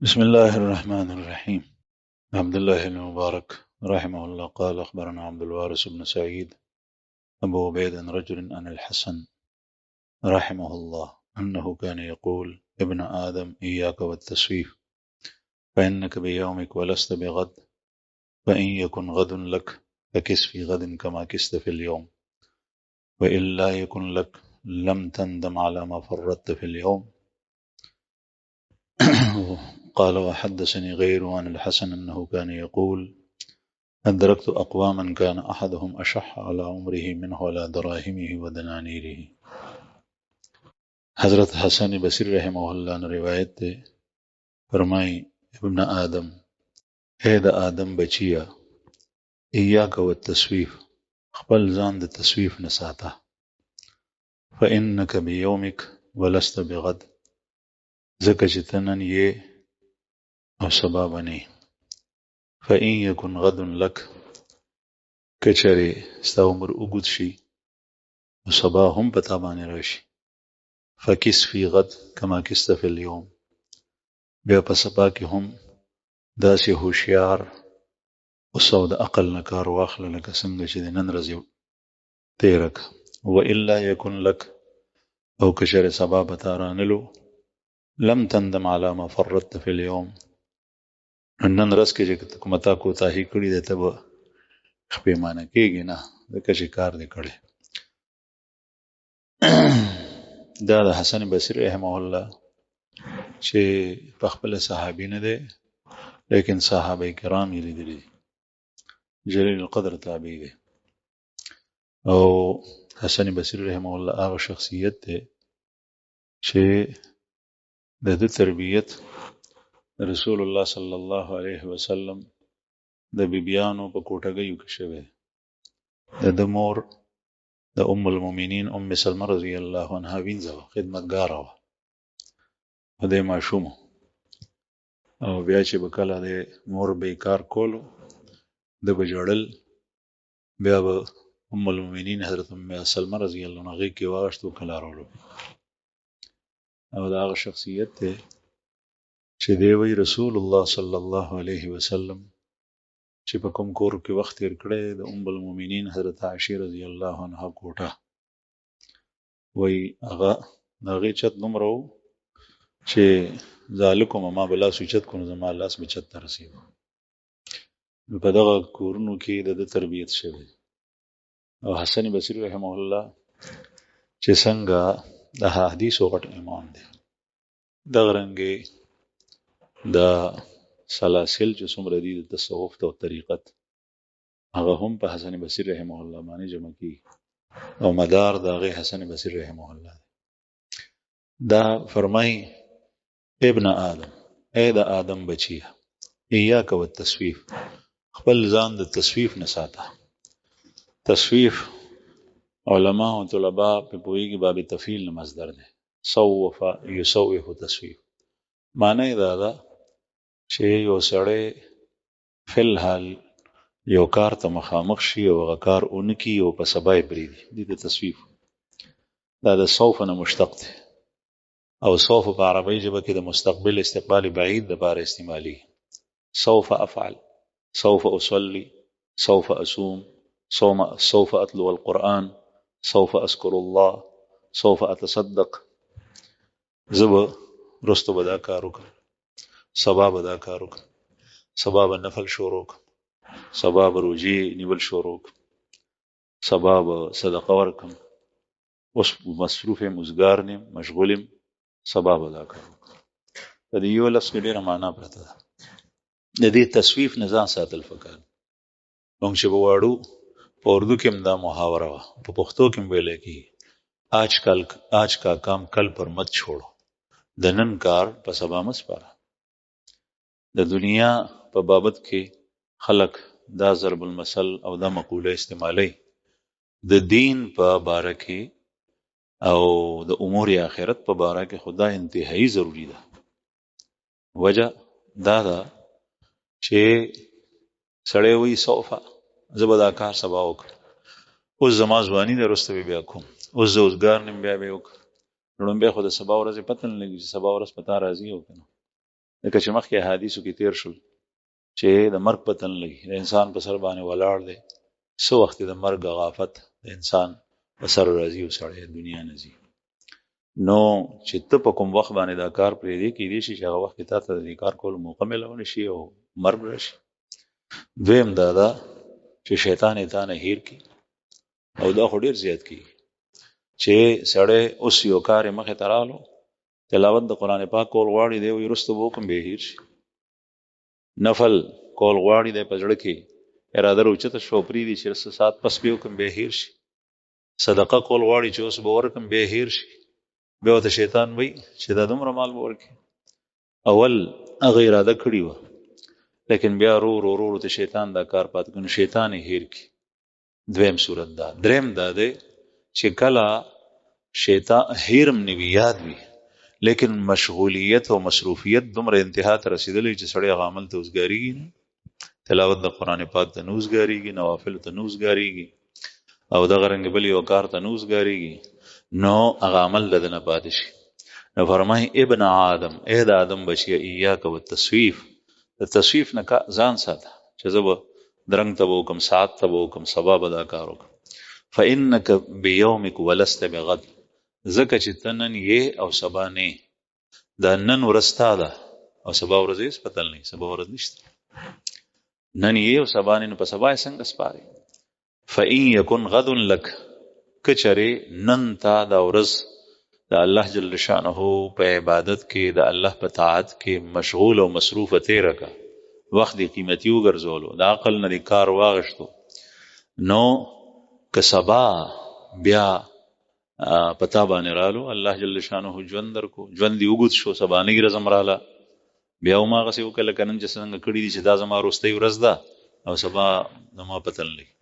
بسم الله الرحمن الرحيم. عبد الله المبارك رحمه الله قال: أخبرنا عبد الوارث بن سعيد أبو عبيد رجل عن الحسن رحمه الله أنه كان يقول: ابن آدم إياك والتسويف، فإنك بيومك ولست بغد، فإن يكن غد لك فكس في غد كما كست في اليوم، وإن لا يكن لك لم تندم على ما فرطت في اليوم. قال: وحدثني غيره عن الحسن أنه كان يقول: أدركت أقواما كان أحدهم أشح على عمره منه على دراهمه ودنانيره. حضرت حسن بصری رحمه اللہ نے روایت تے فرمائی: ابن آدم، اے دا آدم بچیا، ایاک والتسویف، خپل ځان د تسویف نه ساته، فإنك بيومك ولست بغد، ځکه چې ته نن یې او سبا به نه. فإن يكن غد لك، که چرې ستا عمر اوږد شي او سبا هم په تا باندې راشي، فکس فی غد کما کست فی اليوم، بیا په سبا کې هم داسې هوښیار اوسه او د عقل نه کار واخله لکه څنګه چې د نن ورځې تېره که. والا یکن لک، او که چېرې سبا به تا رانلو، لم تندم علی ما فرطت فی اليوم، نن ورځ کې چې کومه تا کوتاهي کړې ده ته به پښیمانه کېږي نه، ځکه چې کار دې کړی. دا د حسن بصری رحمه الله چې په خپله صحابي نه دی، لیکن صحابه کرام یې لیدلي دي، جلیل القدر تابعی دی. او حسن بصری رحمه الله هغه شخصیت دی چې د ده تربیت رسول الله صلی الله علیه وسلم د بیبیانو په کوټګیو کې شوی دی. د ده مور د ام المؤمنین ام سلمه رضی الله عنها وینځه وه، خدمتګاره وه، او دی ماشوم و، او بیا چې به کله د مور به یې کار کولو ده به ژړل، بیا به ام المؤمنین حضرت ام سلمه رضی الله عنها غېږ کې واخیست او کلارولو. او دا هغه شخصیت دی چې دی وایي رسول الله صلی الله علیه وسلم چې په کوم کور کې وخت تېر کړی د ام المؤمنین حضرت عائشې رضی الله عنها کوټه، وایي هغه د هغې چت دومره و چې زه هلک وم، ما به لاس اوچت کړو نو زما لاس به چت ته رسېده. نو په دغه کورونو کې د ده تربیت شوی. او حسن بصری رحمه الله چې څنګه د حدیثو غټ امام دی، دغه رنګې د سلاسل چې څومره دي د تصوف او طریقت، هغه هم په حسن بصری رحمه الله باندې جمع کیږي، او مدار د هغې حسن بصری رحمه الله دی. دا فرمای: ابن آدم، اے د آدم بچیه، ایاک والتسویف، خپل ځان د تسویف نه ساته. تسویف علما او طلبا په پوهیږي باب تفعیل نه مصدر دی، صوف یصوف تسویف، معنی دا ده چې یو سړی فی الحال یو کار ته مخامخ شي او هغه کار اونکي او په سبا یې پرېږدي، دې ته تسویف. دا د صوف نه مشتق دی، او صوف په عربی ژبه کې د مستقبل استقبال بعید دپاره استعمالي. سوف افعل، سوف اصلي، سوف اصوم، سوف اتلو القرآن، سوف اذكر الله، سوف اتصدق، زه به رستو به دا کار وکړم، سبا به دا کار وکړم، سبا به نفل شروع وکړم، سبا به روژې نیول شروع وکړم، سبا به صدقه ورکړم، اوس مصروف یم، اوزګار یم، مشغول یم، سبا به دا کار وکړم. په دې یو لفظ کې ډېره معنا پرته ده. د دې تسویف نه ځان ساتل پکار. موږ چې به واړو په اردو کې هم دا محاوره وه، په پښتو کې هم ویلی کېږي: آج کا کام کل پر مت چھوڑو، د نن کار په سبا مه سپاره. د دنیا په بابت کې خلک دا ضرب المثل او دا مقوله استعمالوي، د دین په باره کې او د امور آخرت په باره کې خدا انتهایی ضروری ده. وجه دا ده چې سړی وایي سوفه، زه به دا کار سبا وکړم، اوس زما ځواني ده، وروسته به بیا کوم، اوس زه اوزګار نیم، بیا به یې وکړم. لومبی خو د سبا ورځې پته نه لګي چې سبا ورځ په تا راځي او که نه. لکه چې مخکې حدیثو کې تیر شول چې د مرګ پتن لګي د انسان په سر باندې ولاړ دی څو وخت د مرګ غافت د انسان په سر راځي او سړی دنیا نه ځي نو چې ته په کوم وخت باندې دا کار پرېږدې کېدای شي چې هغه وخت کې تا ته د دې کار کولو موقع میلاونه شي او مرګ راشي دویم دا ده چې شیطان یې تا نه هیر کړي او دا خو ډېر زیات کېږي چې سړی اوس یو کار یې مخې ته رالو تلاوت د قرآن پاک کول غواړي دی وایي وروسته به وکړم بیا هیر شي نفل کول غواړي دی په زړه کې اراده راوچته شو پرېږدي چې څه ساعت پس بیا وکړم بیا هیر شي صدقه کول غواړي چې اوس به ورکړم بیا هیر شي بیا ورته شیطان وایي چې دا دومره مال به ورکړي اول هغه اراده کړې وه لیکن بیا رو رو رو ته شیطان دا کار پاتې کړي نو شیطان یې هیر کړي دویم صورت دا دریم دا دی چې کله شیطان هیرم نه وي یاد وي لیکن مشغولیت او مصروفیت دومره انتها ته رسیدلی چې سړی هغه عمل ته اوزګارېږي نه تلاوت د قرآن پاک ته نه اوزګارېږي نوافلو ته نه اوزګارېږي او دغه رنګ بل یو کار ته نه اوزګارېږي نو هغه عمل د ده نه پاتې شي نو فرمایي ابن آدم ای د آدم بچیه ایاک والتسویف د تسویف نه ځان ساته چې زه به درنګ ته به وکړم ساعت ته به وکړم سبا به دا کار وکړم فانک بیومک ولست بغد ځکه چې ته نن یې او سبا نه دا نن ورځ ستا ده او سبا ورځ هېڅ پتل نه سبا ورځ نشته نن یې او سبا نه نو په سبا یې څنګه سپارې فإن یکن غد لک که چرې نن تا دا ورځ د الله جل شانه په عبادت کې د الله په طاعت کې مشغول او مصروفه تیره که وخت دې قیمتي وګرځولو د عقل نه دې کار واغشتو نو که سبا بیا پتا باندې رالو الله جل شانه ژوند درکو ژوند دې وګد شو سبا نه ورځم رااله بیا هماغسې وکړه لکه نن چې څنګه کړي دي چې دا زما وروستۍ ورځ ده او سبا زما پته نه لګي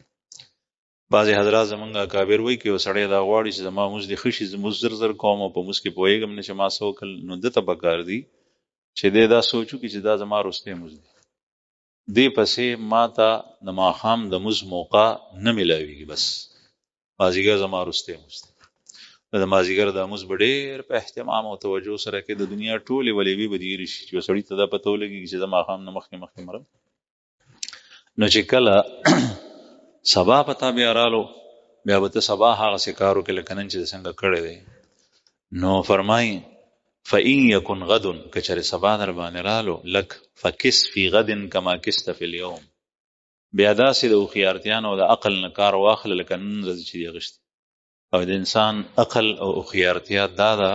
بعضې حضرات زمونږ اکابر وایي که یو سړی دا غواړي چې زما مونځ دې ښه شي زه مونځ زر زر کوم او په مونځ کې پوهېږم نه چې ما څه وکړل نو ده ته پکار دي چې دی دا سوچ وکړي چې دا زما وروستی مونځ دی دې پسې ما ته د ماښام د مونځ موقع نه میلاویږي بس مازدیګر زما وروستی مونځ دی د مازدیګر دا مونځ به ډېر په اهتمام او توجه سره کې د دنیا ټولې ولیبې به دېرې شي چې یو سړي ته دا پته ولګېږي چې زه ماښام نه مخکې مرم نو چې کله سبا پتا بیا رالو بیا به ته سبا هغسې کار وکړې لکه نن چې څنګه کړی دی نو فرمایي فإن یکن غد که چېرې سبا در باندې رالو لک فکس فی غد کما کست فی اليوم بیا داسې د هوښیارتیانو او د عقل نه کار واخله لکه نن ورځ چې دی اخیستی او د انسان عقل او هوښیارتیا دا ده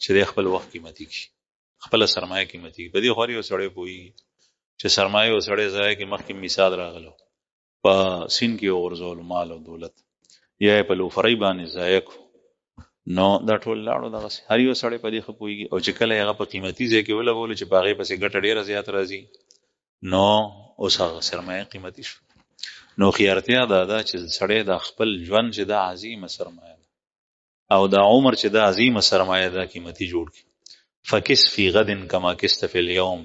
چې دی خپل وخت قیمتي کړي خپله سرمایه قیمتي کړي په دې خو هر یو سړی پوهېږي چې سرمایه یو سړی ځای کې مخکې مثال راغلو په سین کې وغورځولو مال او دولت یا یې په لوفرۍ باندې ضایع کړو نو دا ټول لاړو دغسې هر یو سړی په دې ښه پوهېږي او چې کله یې هغه په قیمتي ځای کې ولګولو چې په هغې پسې ګټه ډېره زیات راځي نو اوس هغه سرمایه قیمتي شو نو هوښیارتیا دا ده چې سړی دا خپل ژوند چې دا عظیمه سرمایه ده او دا عمر چې دا عظیمه سرمایه ده قیمتي جوړ کړي فکس فی غد کما کست فی اليوم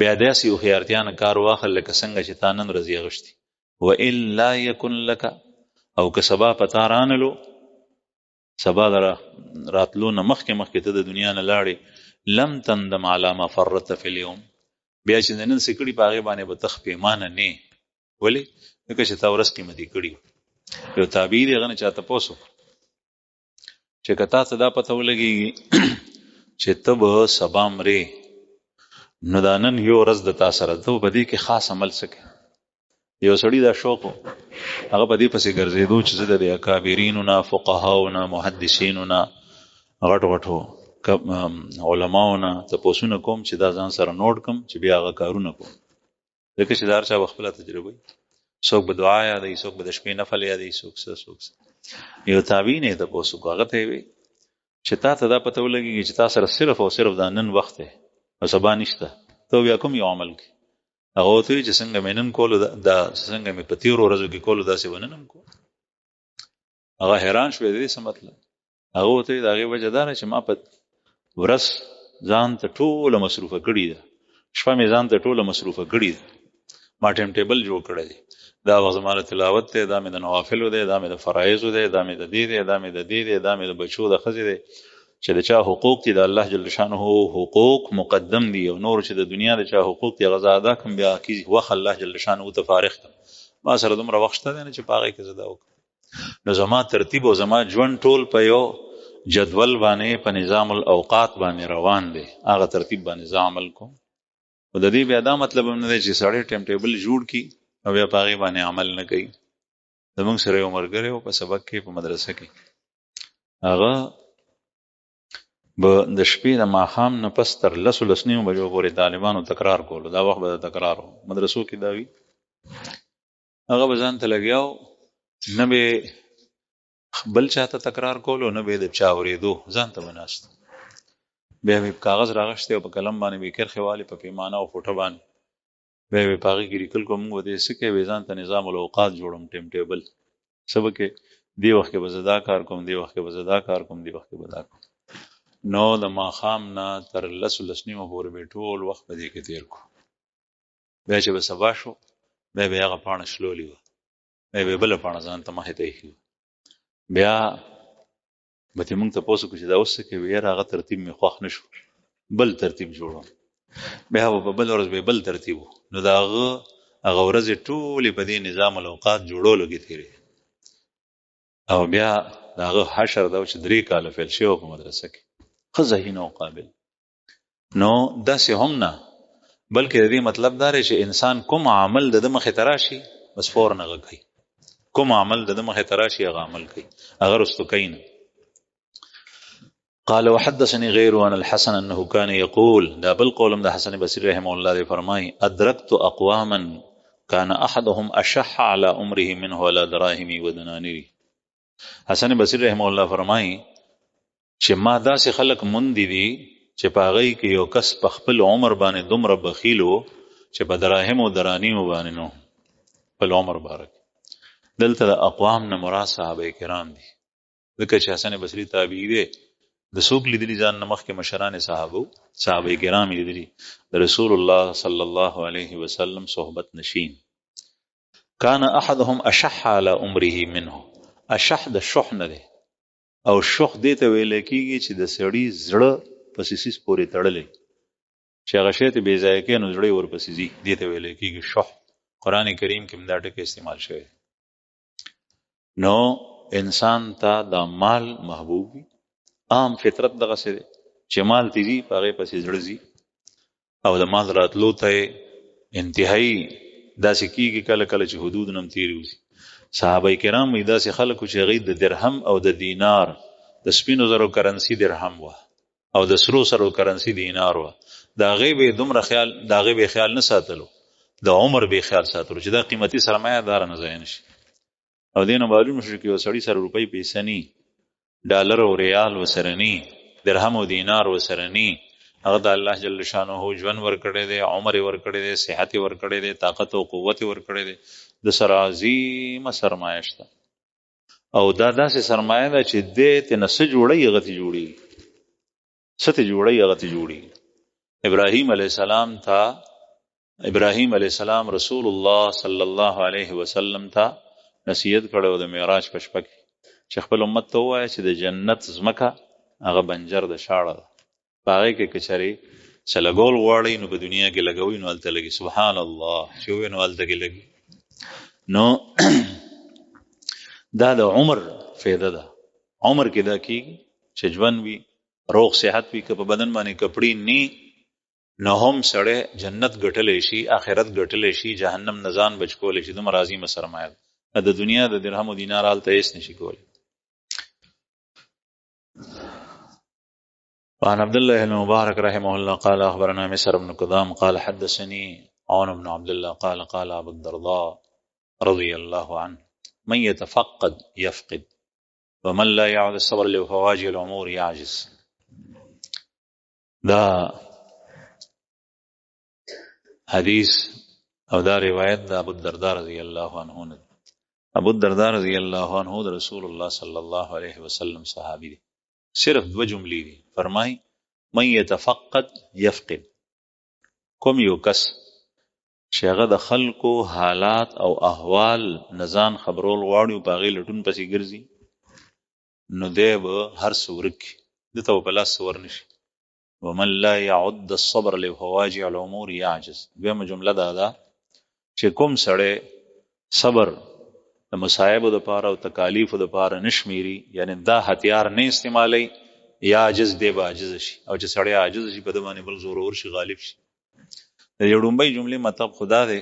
بیا داسې هوښیارتیا نه کار واخل لکه څنګه چې تا نن ورځ اغوښتي وإن لا یکن لک او که سبا پتا رانلو سبا در راتلو نه مخکې ته د دنیا نه لاړې لم تندم علی ما فرطت فی اليوم بیا چې نن څه کړي په هغې باندې به ته پښیمانه نه ولې ځکه چې تا ورځ قیمتي کړي یو تابعي دی هغه نه چا تپوس وکړ چې که تا ته دا پته ولګېږي چې ته به سبا مرې نو دا نن یو ورځ د تا سره ته په دې کې خاص عمل څه کوې یو سړي دا شوق و هغه په دې پسې ګرځېدو چې زه د اکابرینو نه فقهاو نه محدثینو نه غټو علماو نه تپوسونه کوم چې دا ځان سره نوټ کړم چې بیا هغه کارونه کوم ځکه چې دا هر چا به خپله تجربه وي څوک به دعا یادوي څوک به د شپې نفل یادوي څوک څه یو تابعین یې تپوس وکړو هغه ته یې وی چې تا ته دا پته ولګېږي چې تا سره صرف او صرف دا نن وخت دی او سبا نشته ته بیا کوم یو عمل کوي هغه ورته وایي چې څنګه مې نن کولو دا څنګه مې په تېرو ورځو کې کولو داسې به نن هم کوو هغه حیران شوی د دې څه مطلب هغه ورته وایي د هغې وجه دا ده چې ما په ورځ ځان ته ټوله مصروفه کړې ده شپه مې ځان ته ټوله مصروفه کړې ده ما ټایم ټیبل جوړ کړی دی دا وخت زما د تلاوت دی دا مې د نوافلو دی دا مې د فرایضو دی دا مې د دې دی دا مې د دې دی دا مې د بچو د ښځې دی چې د چا حقوق دي د الله جل شانه حقوق مقدم دي او نور چې د دنیا د چا حقوق دي غزا ادا کوم بیا کی وخت الله جل شانه ته فارغ کړ ما سره دومره وخت شته نه چې پاغه کې زدا وکړم نو زما ترتیب او زما ژوند ټول په یو جدول باندې په نظام الاوقات باندې روان دي هغه ترتیب باندې عمل کوم او د دې بیا دا مطلب هم نه دی چې سړی ټیم ټیبل جوړ کی او بیا پاغه باندې عمل نه کوي زمونږ سره یو مرګره او په سبق کې په مدرسه کې هغه به د شپې د ماښام نه پس تر 10 بجو پورې طالبانو تکرار کولو دا وخت به تکرار مدرسو کې دا وی هغه به ځان ته لګیاو نه به بل چاته تکرار کولو نه به د چا اورېدو ځان ته بناست بیا به کاغذ راغشته او په قلم باندې به کرخه والی په پیمانه او فوټه باندې به پاغي کې لیکل کوم و دې سکه به ځان ته نظام الاوقات جوړم ټیم ټیبل سبق دی وخت کې به زدا کار کوم دی وخت کې به زدا کار کوم دی وخت کې به دا کوم نو د ماښام نه تر 10 پورې به ټول وخت په دې کې تیر کو بیا چې به سبا شو بیا به هغه پاڼه شلولې وه بیا به بله پاڼه ځان ته مخې ته ایښي بیا به ترې موږ تپوس وکړو چې دا اوس څه کوې یاره هغه ترتیب مې خوښ نه شو بل ترتیب جوړوم بیا به په بل ورځ به بل ترتیب و نو د هغه ورځې ټولې په دې نظام الاوقات جوړولو کې تېرې او بیا د هغه حشر دا و چې 3 کاله فیل شوی په مدرسه کې ښه ذهین او قابل نو داسې هم نه بلکې د دې مطلب دا دی چې انسان کوم عمل د ده مخې ته راشي بس فورن هغه کوي کوم عمل د ده مخې ته راشي هغه عمل کوي هغه رستو کوي نه قال وحدثني غير عن الحسن انه كان يقول دا بل قولم د حسن بصری رحمه الله دی فرمای ادركت اقواما كان احدهم اشح على عمره منه على دراهم ودنانير حسن بصری رحمه الله فرمای چې ما داسې خلق مونږ دي چې پاغی کې یو کس په خپل عمر باندې دومره بخیلو چې په دراهم او درانیو باندې نو په عمر بارک دلته د اقوام نه مراد صحابه کرام دي ځکه چې حسن بصری تابعی دی د څوک لیدلی ځان نه مخکې مشران صحابه کرام لیدلی د رسول الله صلی الله علیه وسلم صحبت نشین کان احدهم اشح على عمره منه اشح د شح نه دی او شح دې ته ویل کېږي چې د سړي زړه په سیسیس پورې تړلی چې هغه شی ته بې ځایه کوي نو زړه یې ورپسې ځي دې ته ویل کېږي شح قرآن کریم کې هم دا ټکی استعمال شوی نو انسان ته دا مال محبوب وي عام فطرت دغسې دی چې مال ته ځي په هغې پسې زړه ځي او د مال راتلو ته انتهایي داسې کېږي کله کله چې حدود نه هم تېرې وځي صحابه کرام وایي داسې خلک چې هغوی د درهم او د دینار د سپینو زرو کرنسي درهم وه او د سرو سرو کرنسي دینار وه د هغې به یې دومره خیال د هغې به یې خیال نه ساتلو د عمر به یې خیال ساتلو چې دا قیمتي سرمایه داره نه ضایع نه شي او دې نه معلوم شو چې یو سړي سره روپۍ پیسه ني ډالر او ریال ورسره ني درهم او دینار ورسره ني هغه د الله جل شانه ژوند ورکړی دی عمر یې ورکړی دی صحت یې ورکړی دی طاقت او قوت یې ورکړی دی د سره عظیمه سرمایه شته او دا داسې سرمایه ده چې دې ته نه څه جوړوي هغه ته جوړېږي څه ته جوړوي هغه ته جوړېږي ابراهیم علیه السلام رسول الله صلی الله علیه وسلم ته نصیحت کړی و د معراج په شپه کې چې خپل امت ته ووایه چې د جنت ځمکه هغه بنجر د شاړه ده په هغې کې که چېرې څه لګول غواړئ نو په دنیا کې لګوئ نو هلته لګي سبحان الله چې ووایي نو هلته کې لګي نو دا د عمر فایده ده عمر کې دا کېږي چې ژوند وي روغ صحت وي که په بدن باندې کپړې نی نو هم سړی جنت ګټلی شي آخرت ګټلی شي جهنم نه ځان بچ کولی شي دومره عظیمه سرمایه ده د دنیا د درهم و دینار هلته هېڅ نشي کولی وعن عبد الله بن مبارك رحمه الله قال أخبرنا مسر بن قدام قال حدثني عون بن عبد الله قال قال أبو الدرداء رضي الله عنه من يتفقد يفقد ومن لا يعد الصبر لفواجه الأمور يعجز دا حدیث او دا روایت دا ابو الدرداء رضی الله عنه نه ابو الدرداء رضی الله عنه د رسول الله صلی الله علیه وسلم صحابی دی صرف 2 جملې دي فرمای من يتفقد يفقد کوم یو کس چې هغه د خلکو حالات او احوال نزان خبرول غواړي او په هغې لټون پسې ګرځي نو دی به هر څه ورک د ته په لاس ورنشي. ومن لا يعد الصبر لفواجع الامور يعجز. دویمه جمله ده چې کوم سړی صبر د مصایبو دپاره او تکالیفو دپاره نشمیري، یعنی دا هتیار نه استعمالی، یا عاجز دی به عاجز شي، او چې سړی عاجز شي په ده باندې بل زورور شي، غالب شي. د دې ډومبۍ جملې مطلب خدا دی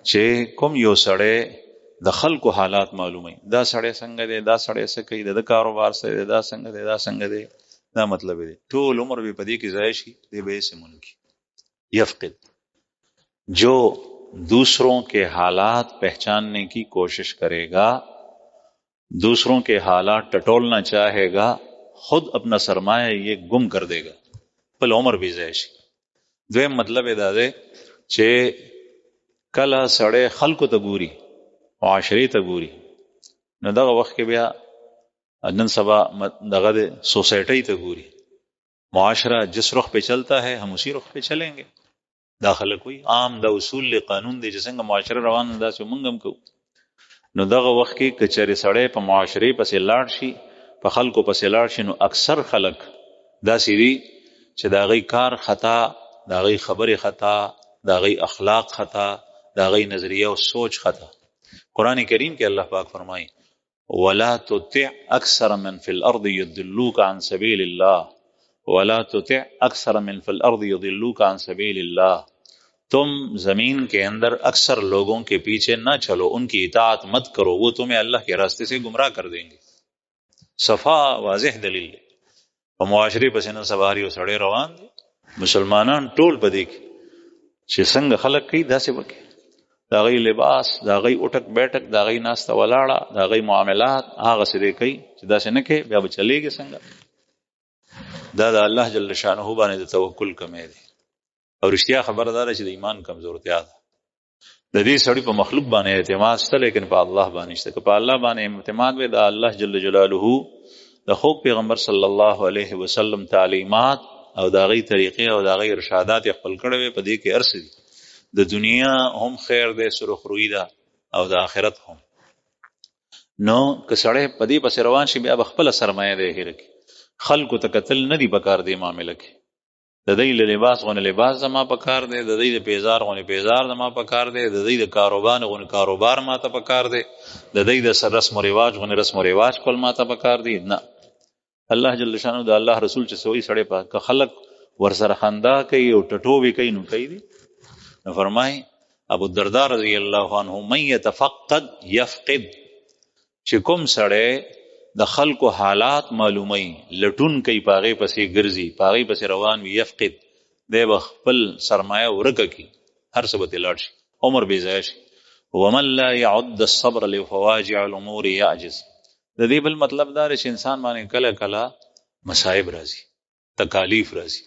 چې کوم یو سړی د خلکو حالات معلوموي، دا سړی څنګه دی، دا سړی څه کوي، د کاروبار څه دی، دا څنګه دی، دا څنګه دی، دا مطلب دی. ټول عمر به په دې کې ضایع شي، دی به ایسے ملکی یفقد. جو دوسروں کے حالات پہچاننے کی کوشش کرے گا، دوسروں کے حالات ٹٹولنا چاہے گا، خود اپنا سرمایہ یہ گم کر دے گا، پل عمر بھی ضایع شي. دویم مطلب دا دی چې کله سړی خلکو ته ګوري، معاشرې ته ګوري، نو دغه وخت کې بیا نن سبا دغه د سوسائٹی ته ګوري، معاشرہ جس رخ پہ چلتا ہے ہم اسی رخ پہ چلیں گے. دا خلک وي عام د اصول له قانون دی چې څنګه معاشره روان دا چې موږ هم کوو. نو دغه وخت کې که چېرې سړی په معاشرې پسې لاړ شي، په خلکو پسې لاړ شي، نو اکثر خلک داسې دي چې د هغوی کار خطا، د هغوی خبرې خطا، د هغوی اخلاق خطا، د هغوی نظریه او سوچ خطا. قرآن کریم کې الله پاک فرمایي ولا تطع اکثر من فی الارض یضلوک عن سبیل الله، ولا تطع اکثر من فی الارض یضلوک عن سبیل اللہ، تم زمین کے اندر اکثر لوگوں کے پیچھے نہ چلو، ان کی اطاعت مت کرو، وہ تمہیں اللہ کے راستے سے گمراہ کر دیں گے. صفا واضح دلیل دی. په معاشرې پسې نن سبا هر یو سړی روان دی، مسلمانان ټول په دې کې چې څنګه خلک کوي داسې وکړي، د هغوی لباس، د هغوی اټک بیټک، د هغوی ناسته ولاړه، د هغوی معاملات هغسې دی کوي چې داسې نه کوي، بیا به چلیږي څنګه؟ دا د الله جل شانه باندې د توکل کمی دی. او رښتیا خبره دا ده چې د ایمان کمزورتیا ده. د دې سړي په مخلوق باندې اعتماد شته، لیکن په الله باندې شته. که په الله باندې اعتماد وي، د الله جل جلاله د خوږ پیغمبر صلی الله علیه وسلم تعلیمات او د هغوی طریقې او د هغوی ارشادات یې خپل کړی وي، په دې کې هر څه دي. د دنیا هم خیر دی، سرخرویي ده، او د آخرت هم. نو که سړی په دې پسې روان شي، بیا به خپله سرمایه دی هېره کړي. خلکو ته کتل نه دي پکار دی معامله کې. د دوی له لباس غونې لباس زما پکار دی، د دوی د پیزار غونې پیزار زما پکار دی، د دوی د کاروبار غونې کاروبار ما ته پکار دی، د دوی د رسم و رواج غونې رسم و رواج کول ما ته پکار دی. نه، الله جل شانه د الله رسول چې سوی سړی په که خلک ورسره خندا کوي او ټټوبې کوي نو کوي دي. نو فرمایي ابو الدرداء رضی الله عنه من یتفقد یفقد، چې کوم سړی د خلکو حالات معلومي، لټون کوي، پاغې پسې ګرځي، پاغې پسې روان وي، یفقد، دی به خپل سرمایه ورکه کړي، هر څه به ترې لاړ شي، عمر بې ضایع شي. ومن لا يعد الصبر لفواجع الامور يعجز. د دې بل مطلب دا دی چې انسان باندې کله کله مصائب راځي، تکالیف راځي.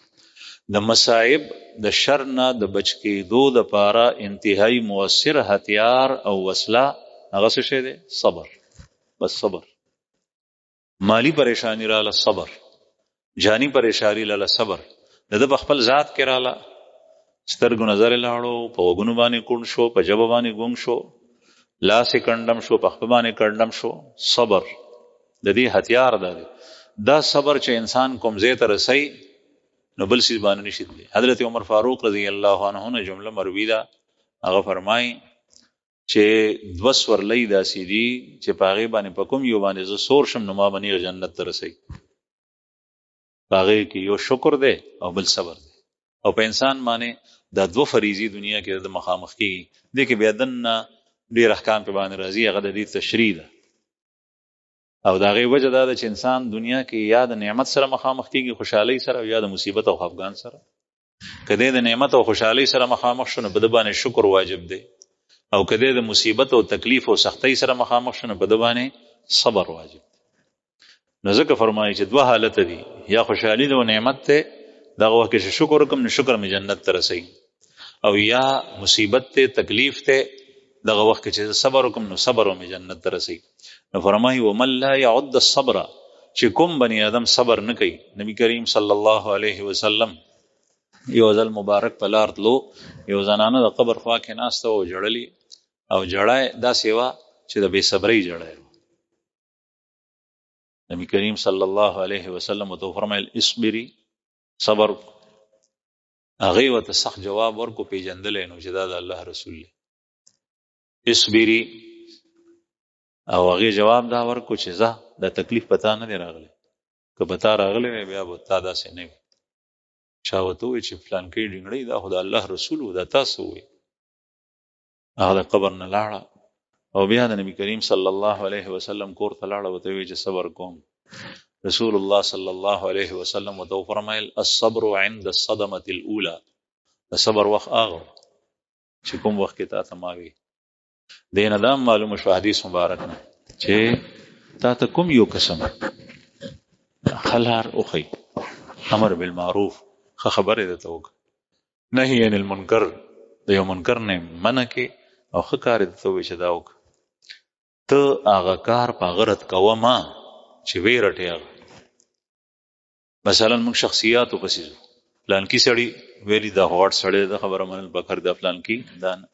د مصائب د شر نه د بچ کېدو دپاره انتهایی مؤثر هتیار او وسله هغه څه شی دی؟ صبر. بس صبر. مالی پریشانی راله صبر، جانی پریشانی راله صبر. د ده په خپل ذات کې راله، سترګو نظر لاړو، په غوږونو باندې کوڼ شو، په ژبه باندې ګونګ شو، لاس یې کنډم شو، په خپه باندې کنډم شو. صبر د دې هتیار دی. دا صبر چې انسان کوم ځای ته رسوي نو بل څیز باندې نشي تللی. حضرت عمر فاروق رضی الله عنه نه جمله مروي ده، هغه فرمایي چې دوه سورلۍ داسې دي چې په هغې باندې په کوم یو باندې زه سور شم نو ما به جنت ته رسوي. په هغې کې یو شکر دی او بل صبر دی. او په انسان باندې دا دوه فریضې دنیا کې د مخامخ کېږي. دې کې بیا دننه ډېر احکام په باندې راځي، هغه د دې تشریح ده. او د هغې وجه دا ده چې انسان دنیا کې یا د نعمت سره مخامخ کېږي، خوشحالۍ سره، او یا د مصیبت او خفګان سره. که دی د نعمت او خوشحالۍ سره مخامخ شو نو په ده باندې شکر واجب دی، او که دی د مصیبت او تکلیف او سختۍ سره مخامخ شو نو په ده باندې صبر واجب دی. نو ځکه فرمایي چې دوه حالت دي، یا خوشحالي ده او نعمت دی، دغه وخت کې چې شکر وکړم نو شکر مې جنت ته رسوي، او یا مصیبت دی، تکلیف دی، دغه وخت کې چې صبر وکړم نو صبر مې جنت ته رسوي. نو فرمایي ومن لا يعد الصبر، چې کوم بني آدم صبر نه کوي. نبی کریم صلی الله علیه وسلم یو ځل مبارک په لار تلو، یو زنانه د قبر خوا کې ناسته او جړلې، او جړه داسې وه چې د بې صبرۍ جړی نبی کریم صلی الله علیه وسلم ته فرمایل اصبری، صبر. هغه ورته سخت جواب ورکو، پیژندل نو چې دا د الله رسول دی. اصبری، او هغه جواب دا ورکو چې زه د تکلیف پتا نه دی راغلی، که پتا راغلی بیا به تا داسې نه وي. چا ورته ووایي چې فلانکۍ ډینګړی دا خو د الله رسول و، دا تاسو ووایي. هغه د قبر نه لاړه او بیا د نبی کریم صلی الله علیه وسلم کور ته لاړه، ورته ووایي چې صبر کوم. رسول الله صلی الله علیه وسلم ورته وفرمایل الصبر عند الصدمة الاولى، د صبر وخت هغه چې کوم وخت کې تا ته ما وي. دې نه دا معلومه شو حدیث مبارک نه چې تا ته کوم یو قسم خلار اوخی، امر بالمعروف، ښه خبرې درته وکړه، نهي عن المنکر، د یو منکر نه منع کې او ښه کار یې درته ووایي چې دا وکړه. ته هغه کار په هغه رد کوه ما چې ویې رټې هغه. مثلا موږ شخصیاتو پسې ځو، فلانکي سړي ویلي دا غوړ سړی د خبره منل پکار دا فلانکي دا نه.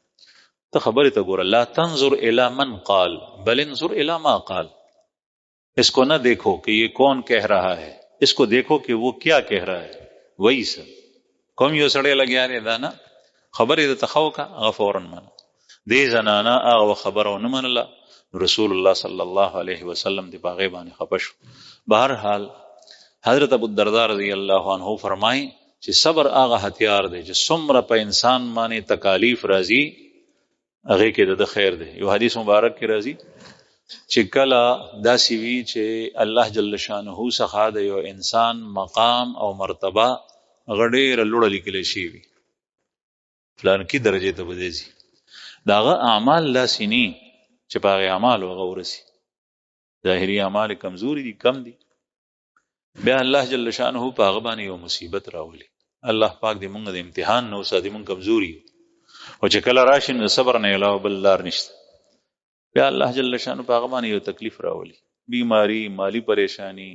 ته خبرې ته ګوره، لا تنظر الى من قال بل انظر الى ما قال. اس کو نہ دیکھو کہ یہ کون کہہ رہا ہے، اس کو دیکھو کہ وہ کیا کہہ رہا ہے. وہی سر کوم یو سړی لګیا دی دا نه خبرې د تخو کا هغه فورا منه. دې زنانه هغه خبره ونه منله، رسول الله صلی الله علیه وسلم دې په هغې باندې خفه شو. بهرحال حضرت ابو الدرداء رضی الله عنه فرمایي چې صبر هغه هتیار دی چې څومره په انسان باندې تکالیف راځي هغې کې د خیر دی. یو حدیث مبارک کې راځي چې کله داسې وي چې الله جل شانه څخه د یو انسان مقام او مرتبه هغه ډېره لوړه لیکلی شوي وي، فلانکي درجې ته به دی ځي، د هغه اعمال داسې نه چې په هغې اعمالو هغه ورسي، ظاهري اعمال کمزوري دي، کم دي، بیا الله جل شانه په هغه باندې یو مصیبت راولي. الله پاک دې مونږ د امتحان نه وساتي، مونږ کمزوري یو، او چې کله راشي نو د صبر نه علاوه بل لار نشته. بیا الله جل شانه په هغه باندې یو تکلیف راولي، بیماری، مالی پریشانی،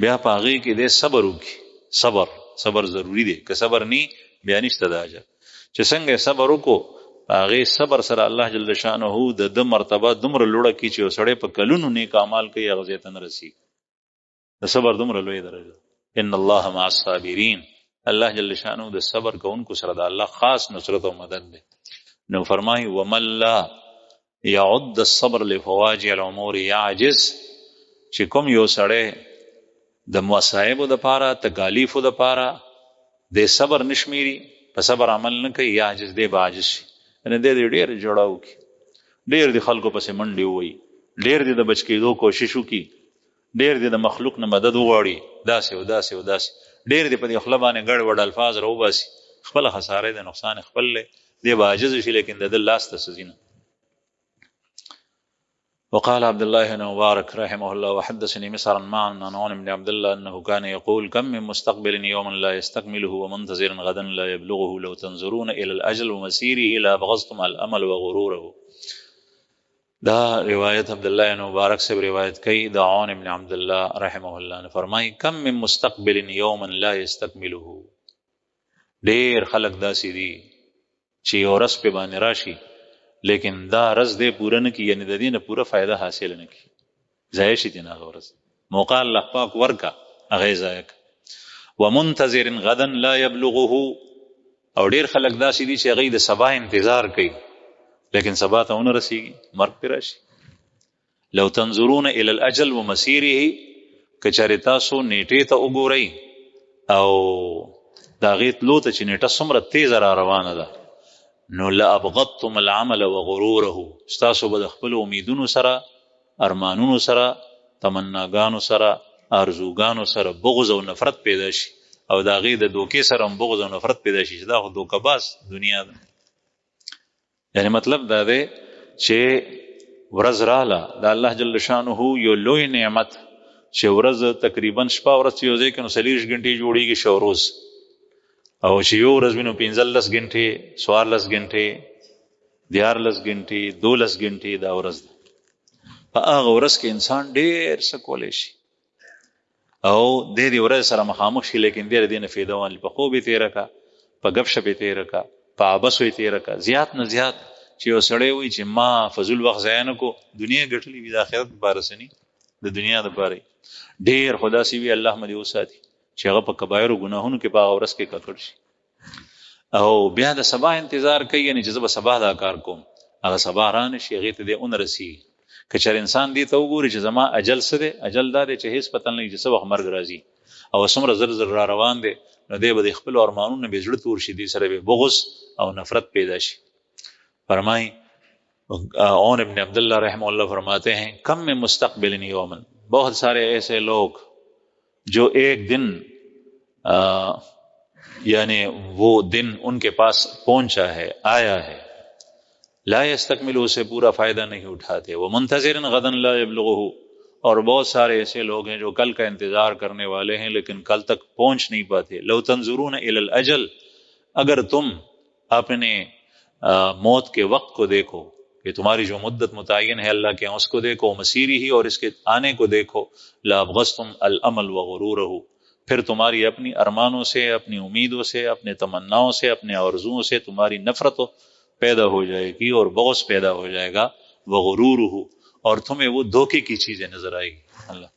بیا په هغې کې دې صبر وکړي. صبر ضروری دی، که صبر نی بیا نشته دا اجر. چې څنګه صبر وکړو په هغې صبر سره الله جل شانه د مرتبه دومره لوړه کړي چې یو سړی په کلونو نیک اعمال کوي هغه ځای ته نه رسېږي. د صبر دومره لوی درجه، ان الله مع الصابرین، الله جل شانه د صبر کوونکو سره د الله خاص نصرت او مدد دی. نو فرمایي ومن لا يعد الصبر لفواجع الامور يعجز، چې کوم یو سړی د مصائبو د پاره، تکالیفو د پاره د صبر نشمیري، په صبر عمل نه کوي، یعجز، دی به عاجز شي. یعنې دی ډېر جوړه وکړي، ډېر د خلکو پسې منډې ووایي، ډېر د بچ کېدو کوشش وکړي، ډېر د مخلوق نه مدد وغواړي، داسې او داسې او داسې، ډېر د په دې خوله باندې ګډ وډ الفاظ راوباسي، خپله خساره د نقصان خپل دی، دی به عاجز شي، لیکن د ده لاس ته څه ځي نه. وقال عبد الله بن مبارك رحمه الله وحدثني مسعر معا عن عون بن عبد الله أنه كان يقول كم من مستقبل يوما لا يستكمله ومنتظر غدا لا يبلغه لو تنظرون إلى الأجل ومسيره لأبغضتم الأمل وغروره. دا روایت عبد الله بن مبارک سے روایت کی دا عون بن عبد الله رحمه الله نے فرمائی کم من مستقبل یوما لا يستكمله، ډیر خلق داسې دي چې یو ورځ په باندې راشي لیکن دا ورځ دې پوره نه کړي، یعنې د دې نه پوره فایده حاصل نه کړي، ضایع شي دې نه هغه ورځ، موقع الله پاک ورکا هغه یې ضایع کړه. ومنتظر غدا لا يبلغه، او ډیر خلق داسې دي چې هغوی د سبا انتظار کوي لیکن سبا ته ونه رسیږي، مرګ پرې راشي. لو تنظرون الى الاجل ومسیره، که چېرې تاسو نیټې ته وګورئ او د هغې تلو ته چې نیټه څومره تیزه را روانه ده، نو لابغضتم العمل وغروره، ستاسو به د خپلو امیدونو سره، ارمانونو سره، تمناګانو سره، ارزوګانو سره بغض او نفرت پیدا شي، او د هغې د دوکې سره هم بغض او نفرت پیدا شي چې دا خو دوکهباز دنیا ده. یعنی مطلب دا دی چې ورځ راله د الله جل شانه یو لوی نعمت چې ورځ تقریبا شپه ورځ چې یو ځای کې نو 40 غنټې جوړېږي شو روز، او چې یو ورځ وي نو 15 غنټې، 14 غنټې، 14 غنټې، 12 غنټې دا ورځ ده. په هغه ورځ کې انسان ډېر څه کولی شي او د دې ورځ سره مخامخ شي، لیکن د دې نه فایده وانه په خوب یې تېره کا، په گپ شپ یې تېره کا، په عبث یې تېره کا. زیات نه زیات چې یو سړی وایي چې ما فضول وخت ضایع نه کو، دنیا ګټلې وي د آخرت لپاره څه نه، د دنیا د پاره ډیر خدا سی وی الله مدي وساتي چې هغه په کبایر او ګناهونو کې په اورس کې ککړ شي او بیا د سبا انتظار کوي یعنی چې زه سبا دا کار کوم هغه سبا رانه شي هغه ته د اون رسی کچر انسان دی ته وګوري چې زما اجل سره اجل دا چې هیڅ پتن نه چې سبا مرګ راځي او څومره زر زر را روان دي نو دی به خپل ارمانونه به زړه تور شي دي سره به بغض او نفرت پیدا شي فرمای اون ابن عبداللہ رحمہ اللہ فرماتے ہیں کم میں مستقبل یومن بہت سارے ایسے لوگ جو ایک دن یعنی وہ دن ان کے پاس پہنچا ہے آیا ہے لا یستکمل اسے پورا فائدہ نہیں اٹھاتے وہ منتظر غدا لا یبلغه اور بہت سارے ایسے لوگ ہیں جو کل کا انتظار کرنے والے ہیں لیکن کل تک پہنچ نہیں پاتے لو تنظرون الی الاجل اگر تم اپنے موت کے وقت کو دیکھو کہ تمہاری جو مدت متعین ہے اللہ کے اس کو دیکھو مسیری ہی اور اس کے آنے کو دیکھو لابغضتم الامل وغرورہ پھر تمہاری اپنی ارمانوں سے اپنی امیدوں سے اپنے تمناؤں سے اپنے آرزوؤں سے تمہاری نفرت پیدا ہو جائے گی اور بغض پیدا ہو جائے گا وغرورہ اور تمہیں وہ دھوکے کی چیزیں نظر آئے گی اللہ